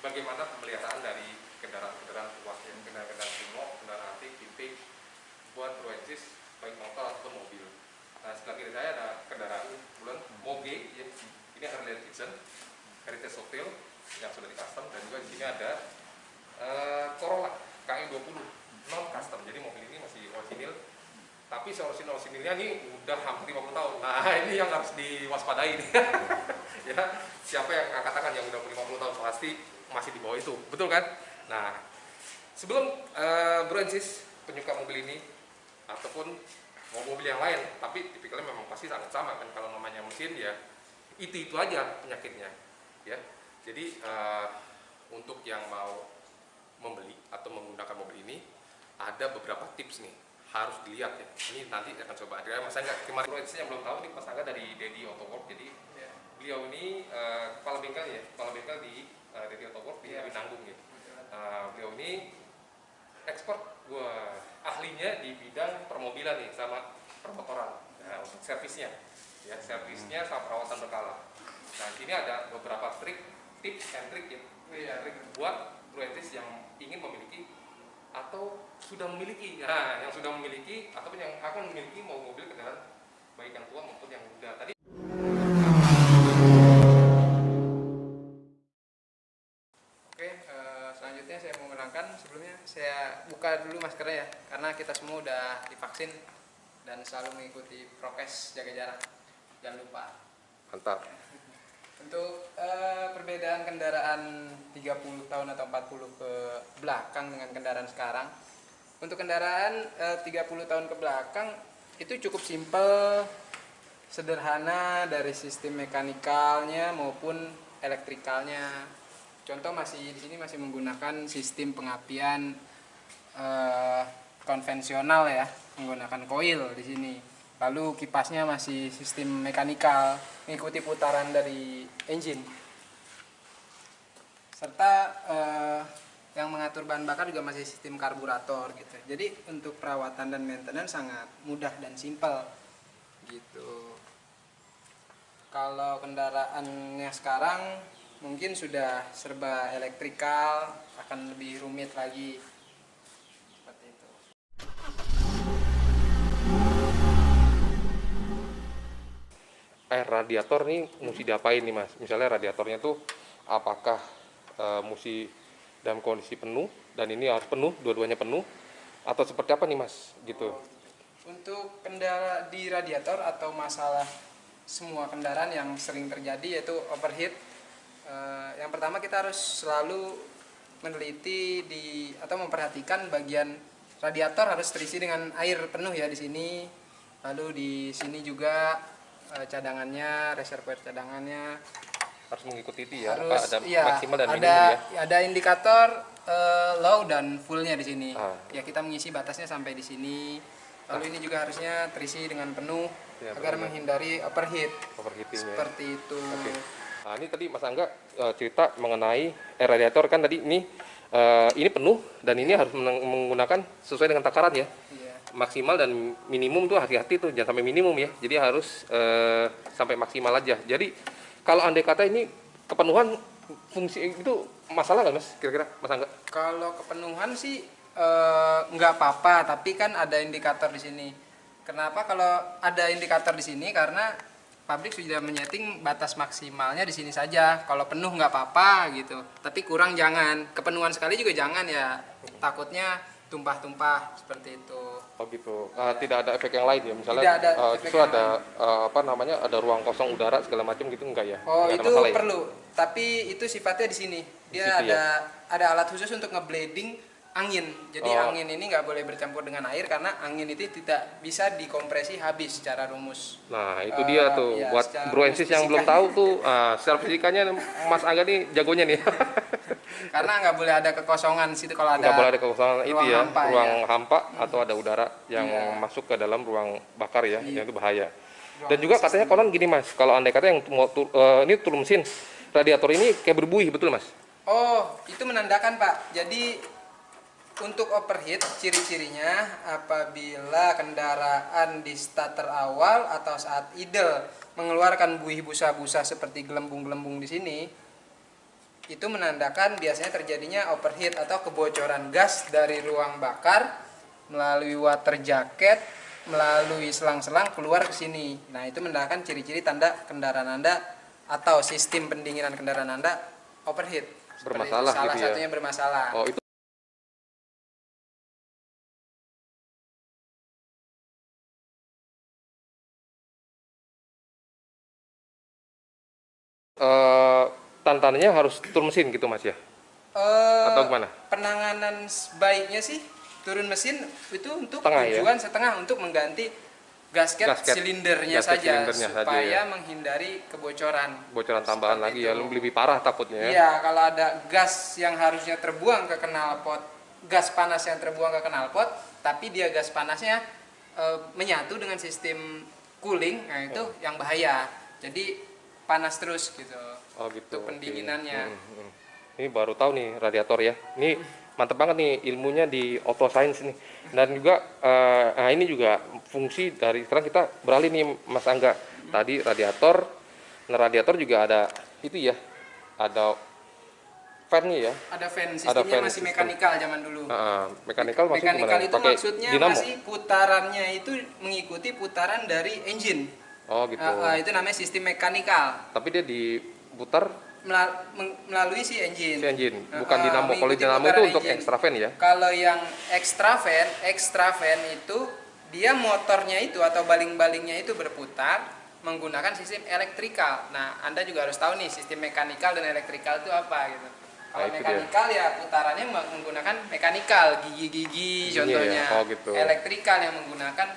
bagaimana pemeliharaan dari kendaraan-kendaraan tuas, ya, kendaraan-kendaraan primo, kendaraan antik, vintage, buat Proensis, baik motor ataupun mobil. Nah, sebelah kiri saya ada kendaraan bulan Moge, ya. Ini Harley Davidson, Heritage Hotel yang sudah di custom, dan juga di sini ada Corolla KE20 non custom. Jadi mobil ini masih orisinil, tapi orisinilnya ini udah hampir 50 tahun. Nah, ini yang harus diwaspadai nih. Ya, siapa yang katakan yang udah 50 tahun pasti masih di bawah itu, betul kan? Nah, sebelum Proensis penyuka mobil ini ataupun mobil yang lain, tapi tipikalnya memang pasti sangat sama kan, kalau namanya mesin ya itu aja penyakitnya, ya. Jadi untuk yang mau membeli atau menggunakan mobil ini ada beberapa tips nih harus dilihat ya. Ini nanti akan coba ada Mas Angga kemarin yang belum tahu nih, Mas Angga dari Dedi Autowork. Jadi beliau ini kepala bengkel ya, kepala bengkel di Dedi Autowork di Binanggung ya. Beliau ini ekspor, ahlinya di bidang permobilan nih sama permotoran. Nah, untuk servisnya ya, servisnya sama perawatan berkala. Nah, sini ada beberapa tips and trick ya, trik buat Proensis yang ingin memiliki atau sudah memiliki. Nah, yang sudah memiliki ataupun yang akan memiliki mau mobil kendaraan baik yang tua maupun yang muda. Tadi selanjutnya saya mau menerangkan, sebelumnya saya buka dulu maskernya ya, karena kita semua udah divaksin dan selalu mengikuti prokes jaga jarak, jangan lupa. mantap. Untuk perbedaan kendaraan 30 tahun atau 40 ke belakang dengan kendaraan sekarang. Untuk kendaraan 30 tahun ke belakang itu cukup simpel, sederhana dari sistem mekanikalnya maupun elektrikalnya. Contoh di sini masih menggunakan sistem pengapian konvensional ya, menggunakan koil di sini. Lalu kipasnya masih sistem mekanikal, mengikuti putaran dari engine. Serta yang mengatur bahan bakar juga masih sistem karburator gitu. Jadi untuk perawatan dan maintenance sangat mudah dan simpel gitu. Kalau kendaraannya sekarang mungkin sudah serba elektrikal, akan lebih rumit lagi. Seperti itu. Radiator nih mesti diapain nih Mas? Misalnya radiatornya tuh apakah mesti dalam kondisi penuh dan ini harus penuh, dua-duanya penuh, atau seperti apa nih Mas? Gitu. Untuk kendala di radiator atau masalah semua kendaraan yang sering terjadi yaitu overheat, yang pertama kita harus selalu meneliti atau memperhatikan bagian radiator harus terisi dengan air penuh ya di sini. Lalu di sini juga cadangannya, reservoir cadangannya Harus mengikuti itu ya, harus ada iya, maksimal dan minimum ya. Ada indikator low dan fullnya di sini. Ya. Ya kita mengisi batasnya sampai di sini. Lalu ini juga harusnya terisi dengan penuh Ya, agar benar. menghindari overheating Overheating ya. seperti itu. Oke. Nah, ini tadi Mas Angga cerita mengenai radiator kan tadi ini penuh dan ini harus menggunakan sesuai dengan takaran ya. Iya. Maksimal dan minimum tuh hati-hati tuh, jangan sampai minimum ya. Jadi harus sampai maksimal aja. Jadi kalau andai kata ini kepenuhan fungsi itu masalah nggak Mas? Kira-kira Mas Angga? Kalau kepenuhan sih nggak apa-apa, tapi kan ada indikator di sini. Kenapa kalau ada indikator di sini? Karena pabrik sudah menyeting batas maksimalnya di sini saja. Kalau penuh nggak apa-apa gitu, tapi kurang jangan. Kepenuhan sekali juga jangan ya. Takutnya tumpah-tumpah seperti itu. Oh gitu. Tidak ada efek yang lain ya, misalnya Tidak ada efek justru yang ada ada ruang kosong udara segala macam gitu enggak ya? Oh, Enggak ada itu masalah ya? perlu. Tapi itu sifatnya di sini. Dia Di situ ada alat khusus untuk ngeblading angin. Jadi angin ini nggak boleh bercampur dengan air karena angin itu tidak bisa dikompresi habis secara rumus. Nah, itu dia tuh ya, buat secara Proensis yang belum tahu tuh, secara fisikanya Mas Angga nih jagonya nih. Karena nggak boleh ada kekosongan situ kalau ada. Nggak boleh ada kekosongan itu ruang ya, hampa, ruang ya. hampa atau ada udara yang masuk ke dalam ruang bakar ya, Iya. yang itu bahaya. Dan juga katanya konon gini Mas, kalau andai kata yang ini turun mesin, radiator ini kayak berbuih, betul Mas? Oh, itu menandakan Pak. Jadi untuk overheat ciri-cirinya apabila kendaraan di starter awal atau saat idle mengeluarkan buih busa-busa seperti gelembung-gelembung di sini, itu menandakan biasanya terjadinya overheat atau kebocoran gas dari ruang bakar melalui water jacket, melalui selang-selang keluar ke sini. Nah, itu menandakan ciri-ciri tanda kendaraan Anda atau sistem pendinginan kendaraan Anda overheat. Bermasalah salah gitu ya. satunya bermasalah. Oh, itu tantangannya harus turun mesin gitu Mas ya? Atau gimana? Penanganan sebaiknya sih turun mesin itu untuk Setengah, ya? tujuan setengah untuk mengganti gasket silindernya gasket saja silindernya saja, supaya ya. menghindari kebocoran. Bocoran tambahan Seperti lagi ya, itu. lebih parah takutnya ya. Iya, kalau ada gas yang harusnya terbuang ke knalpot, gas panas yang terbuang ke knalpot, tapi dia gas panasnya menyatu dengan sistem cooling, nah itu yang bahaya. Jadi panas terus gitu. Oh gitu. Untuk pendinginannya. Ini baru tahu nih radiator ya. Ini mantep banget nih ilmunya di auto science nih. Dan juga nah ini juga fungsi dari sekarang kita beralih nih Mas Angga. Tadi radiator, nah radiator juga ada itu ya. Ada fan-nya ya. Ada fan, Ada sistemnya fan masih sistem. mekanikal zaman dulu. Mekanikal maksudnya Mekanikal gimana? itu Pakai maksudnya dinamo. masih putarannya itu mengikuti putaran dari engine. Oh gitu. Itu namanya sistem mekanikal. Tapi dia diputar Melalui si engine. si engine, bukan dinamo. Kalau Mengikuti dinamo itu putaran untuk engine. extra fan ya. Kalau yang extra fan itu dia motornya itu atau baling-balingnya itu berputar menggunakan sistem elektrikal. Nah, Anda juga harus tahu nih sistem mekanikal dan elektrikal itu apa gitu. Kalau itu mekanikal ya putarannya menggunakan mekanikal, gigi-gigi contohnya. Ya? Oh, gitu. Elektrikal yang menggunakan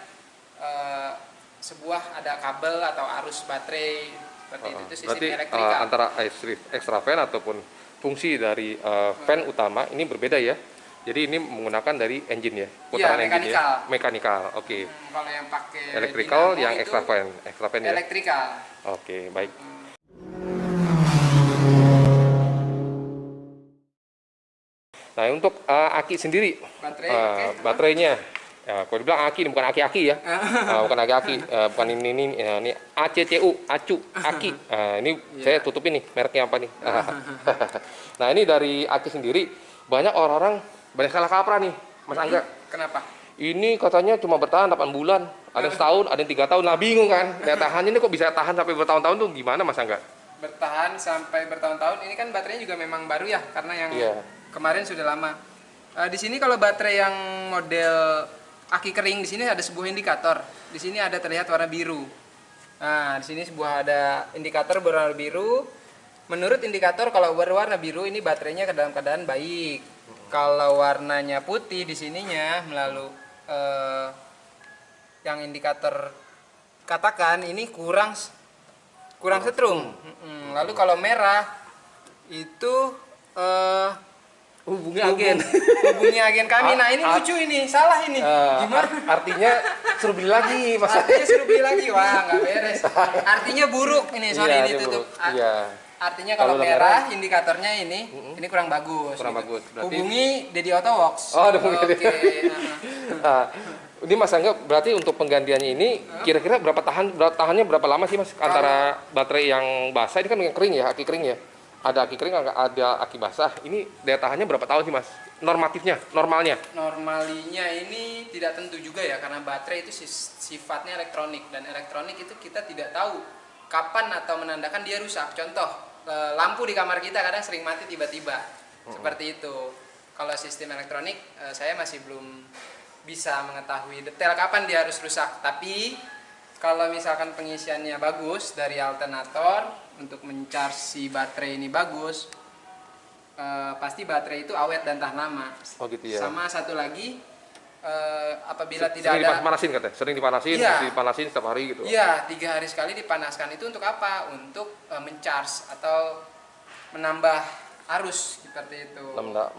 sebuah ada kabel atau arus baterai seperti itu sistem Berarti elektrikal. antara extra fan ataupun fungsi dari fan utama ini berbeda ya. Jadi ini menggunakan dari engine ya, putaran engine ya. Mekanikal. Oke. Kalau yang pakai Electrical dinamo yang itu extra fan ya. elektrikal. Oke, baik. Nah, untuk aki sendiri, Baterai, baterainya, ya, kalau dibilang aki, ini bukan aki-aki ya, bukan aki-aki, bukan ini ACCU, acu, aki. Ini saya tutupin nih, mereknya apa nih. Nah, ini dari aki sendiri, banyak orang-orang banyak salah kaprah nih, Mas Angga. Kenapa? Ini katanya cuma bertahan 8 bulan, ada yang setahun, ada yang 3 tahun, nah bingung kan, daya tahannya ini kok bisa tahan sampai bertahun-tahun tuh gimana Mas Angga? Bertahan sampai bertahun-tahun, ini kan baterainya juga memang baru ya, karena yang kemarin sudah lama. Di sini kalau baterai yang model aki kering, di sini ada sebuah indikator. Di sini ada terlihat warna biru. Nah, di sini ada indikator berwarna biru. Menurut indikator kalau berwarna biru ini baterainya dalam keadaan baik. Kalau warnanya putih di sininya melalui yang indikator katakan ini kurang setrum. Lalu kalau merah itu hubungi agen kami. Nah, ini lucu ini, salah ini. Gimana? Artinya suruh beli lagi, Mas. Artinya suruh beli lagi, wah nggak beres. Artinya buruk ini, sorry ini tutup. Artinya kalau merah indikatornya ini kurang bagus. Kurang gitu. bagus. Berarti Hubungi Dedi Auto Works. Oh, hubungi Oke. Ini Mas Angga berarti untuk penggantiannya ini kira-kira tahannya berapa lama sih Mas antara baterai yang basah ini kan yang kering ya, aki kering ya. Ada aki kering, ada aki basah. Ini daya tahannya berapa tahun sih Mas? Normatifnya, normalnya? Normalinya ini tidak tentu juga ya, karena baterai itu sifatnya elektronik, dan elektronik itu kita tidak tahu kapan atau menandakan dia rusak. Contoh, lampu di kamar kita kadang sering mati tiba-tiba, seperti itu. Kalau sistem elektronik, saya masih belum bisa mengetahui detail kapan dia harus rusak. Tapi kalau misalkan pengisiannya bagus dari alternator untuk mencharge si baterai ini bagus, pasti baterai itu awet dan tahan lama. Oh gitu ya. Sama satu lagi, apabila tidak sering ada dipanasin katanya, sering dipanasin, dipanasin setiap hari gitu. Iya, 3 hari sekali dipanaskan. Itu untuk apa? Untuk mencharge atau menambah arus seperti itu.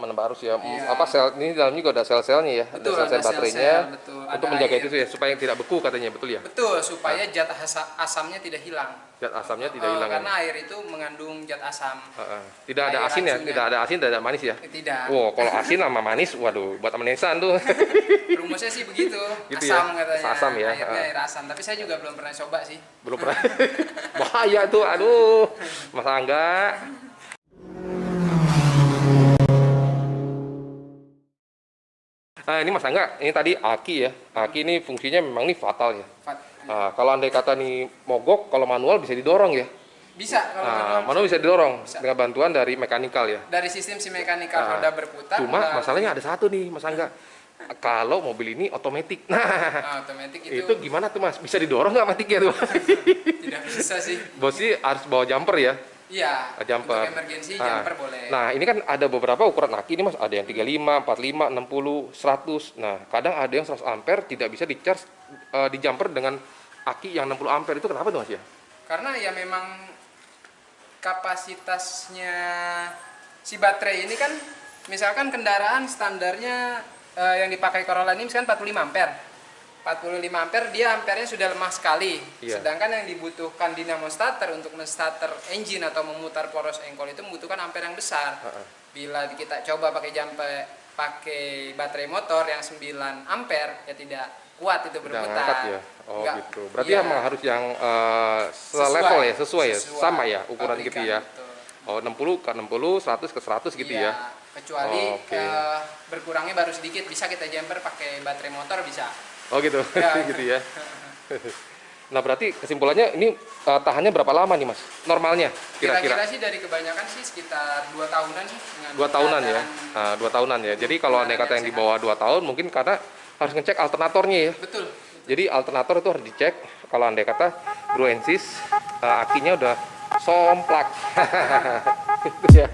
Menambah arus ya. Iya. Apa sel ini dalamnya juga ada sel-selnya ya, Betul, ada sel-sel ada baterainya sel-sel, betul. untuk Ada menjaga air. itu ya supaya tidak beku katanya, betul ya? Betul, supaya zat asamnya tidak hilang. Zat asamnya tidak hilang. Karena air itu mengandung zat asam. Tidak ada Air asin ya, racunnya. tidak ada asin, tidak ada manis ya. Tidak. Wow, kalau asin sama manis, waduh, buat amanisan tuh. Rumusnya sih begitu. Gitu asam ya? katanya. Asam ya? Airnya air asam. Tapi saya juga belum pernah coba sih. Belum pernah. Bahaya tuh, aduh. Mas Angga. Nah, ini Mas Angga, ini tadi aki ya. Aki ini fungsinya memang nih fatal ya. Fat- Nah, kalau andai kata nih mogok, kalau manual bisa didorong ya. Bisa kalau Nah, manual manual bisa didorong Bisa. dengan bantuan dari mekanikal ya. dari sistem si mekanikal Ah, roda berputar. Cuma roda- masalahnya ada satu nih Mas Angga. Kalau mobil ini otomatis, nah otomatis itu gimana tuh Mas? Bisa didorong nggak matiknya tuh? tidak bisa sih. Bos sih harus bawa jumper ya. Iya. Jumper. Untuk emergensi Ah. jumper boleh. Nah, ini kan ada beberapa ukuran aki ini Mas, ada yang 35, 45, 60, 100. Nah, kadang ada yang 100 ampere tidak bisa di-charge di jumper dengan aki yang 60 ampere. Itu kenapa tuh Mas ya? Karena ya memang kapasitasnya si baterai ini kan, misalkan kendaraan standarnya yang dipakai Corolla ini misalkan 45 ampere. 45 ampere dia ampernya sudah lemah sekali. Iya. Sedangkan yang dibutuhkan dinamo starter untuk men-starter engine atau memutar poros engkol itu membutuhkan ampere yang besar. Bila kita coba pakai jumper pakai baterai motor yang 9 ampere ya tidak kuat itu Udah berputar. ngangkat ya. Oh Enggak. gitu. Berarti Iya. emang harus yang selevel ya, sesuai ya, Sesuai sama ya ukuran gitu pabrikan, ya. betul. Oh 60 ke 60, 100 ke 100 gitu Iya, ya. kecuali Oh, oke. berkurangnya baru sedikit, bisa kita jumper pakai baterai motor bisa. Oh gitu. Ya. Gitu ya. Nah, berarti kesimpulannya ini tahannya berapa lama nih Mas? Normalnya Kira-kira kira-kira? sih dari kebanyakan sih sekitar 2 tahunan sih. Dengan 2 tahunan ya. keadaan- Nah, 2 tahunan ya. Jadi kalau andai kata yang di sehat. bawah 2 tahun mungkin karena harus ngecek alternatornya ya. Betul. Jadi alternator itu harus dicek. Kalau andai kata Druensis akinya udah somplak. Gitu ya.